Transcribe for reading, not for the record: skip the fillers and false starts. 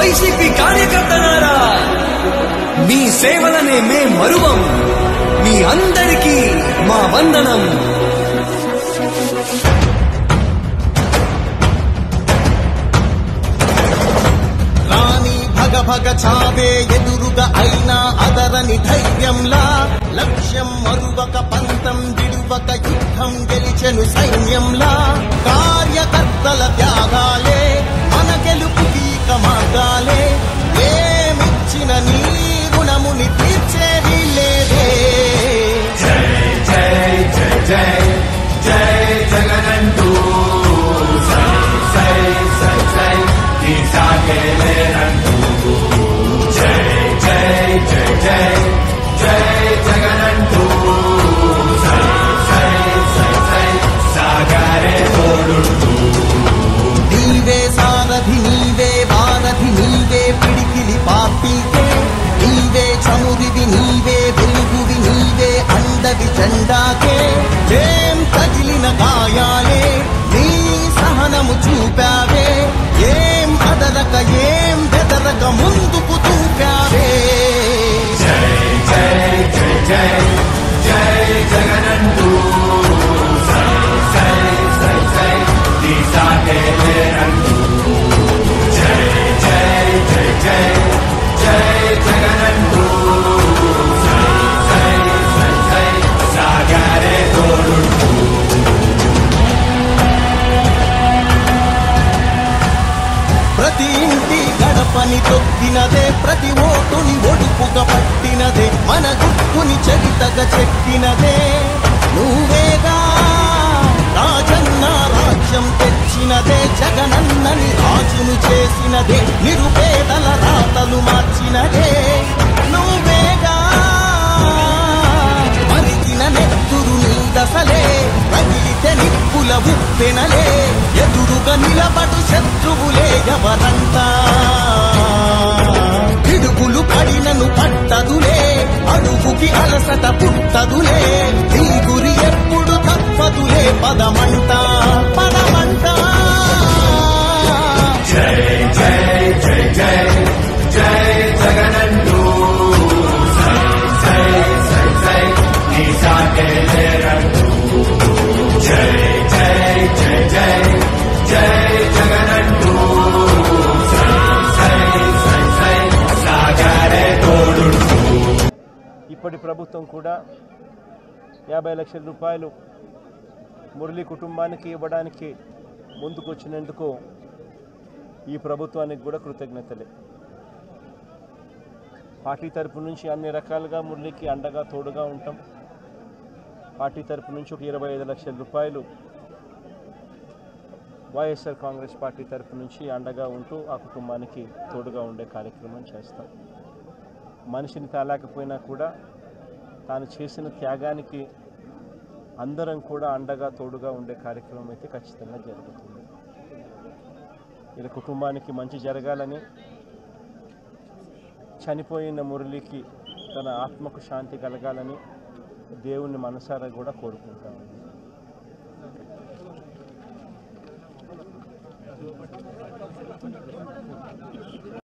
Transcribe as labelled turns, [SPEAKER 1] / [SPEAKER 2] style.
[SPEAKER 1] YCP కార్యకర్తలారా, మీ సేవలనే మే మరువం. మీ అందరికీ మా వందనం.
[SPEAKER 2] రాణి భగ భగ చావే ఎదురుగా అయినా అదరని ధైర్యంలా, లక్ష్యం మరువక పంతం విడువక యుద్ధం గెలిచెను సైన్యంలా. కార్యకర్తల త్యాగాలే మన గెలుపుకి మార్గాలే. ఏమిచ్చిన నీ రుణముని తీర్చేది లేదే.
[SPEAKER 3] జై జై జై జై జై జగనంటూ సై సై సై సై తీసాగేలేనంటూ. జై జై జై జై జై జగనంటూ సై సై సై సై సాగరే తోడుంటూ.
[SPEAKER 2] నీవే సారథి నీవే వారధి నీవే పిడికిలి పార్టీకే. నీవే చమురివి నీవే వెలుగువి నీవే అండవి జెండాకే. ఏం తగిలిన గాయాలే నీ సహనము చూపావే. ఏం అదరక ఏం బెదరక ముందుకు చూపావే.
[SPEAKER 3] జై జై జై జై జై జగనంటూ సై సై సై సై తీసాగేలేనంటూ. జై జై జై జై జై జగనంటూ సై సై సై సై సాగరే తోడుంటూ.
[SPEAKER 2] ప్రతి ఇంటి గడపని తొక్కినదే, ప్రతి ఓటుని ఒడుపుగా పట్టినదే, మన గుట్టుని చరితగా చెక్కినదే నువ్వేగా. రాజన్న రాజ్యం తెచ్చినదే, జగనన్నని రాజును చేసినదే, నిరుపేదల రాతలు మార్చినదే నువ్వేగా. మరిచిన నెత్తురు నీ దశలే, రగిలితే నిప్పుల ఉప్పెనలే. ఎదురుగా నిలబడు శత్రువులే ఎవరంతా. పిడుగులు పడినను పట్టదులే, అడుగుకి అలసట పుట్టదులే. నీ గురి ఎప్పుడు తప్పదులే, పదమంట పదమంట.
[SPEAKER 3] జై జై జై జై జై జగనంటూ సై సై సై సై తీసాగేలేనంటూ. జై జై జై జై జై జగనంటూ సై సై సై సై సాగరే తోడుంటూ.
[SPEAKER 4] ఇప్పటి ప్రభుత్వం కూడా 50 లక్షల రూపాయలు మురళి కుటుంబానికి ఇవ్వడానికి ముందుకొచ్చినందుకు ఈ ప్రభుత్వానికి కూడా కృతజ్ఞతలే. పార్టీ తరపు నుంచి అన్ని రకాలుగా మురళికి అండగా తోడుగా ఉంటాం. పార్టీ తరపు నుంచి ఒక 25 లక్షల రూపాయలు వైఎస్ఆర్ కాంగ్రెస్ పార్టీ తరపు నుంచి అండగా ఉంటూ ఆ కుటుంబానికి తోడుగా ఉండే కార్యక్రమం చేస్తాం. మనిషిని తేలేకపోయినా కూడా తాను చేసిన త్యాగానికి అందరం కూడా అండగా తోడుగా ఉండే కార్యక్రమం అయితే ఖచ్చితంగా జరుగుతుంది. ఇలా కుటుంబానికి మంచి జరగాలని, చనిపోయిన మురళికి తన ఆత్మకు శాంతి కలగాలని దేవుని మనసారా కూడా కోరుకుంటాము.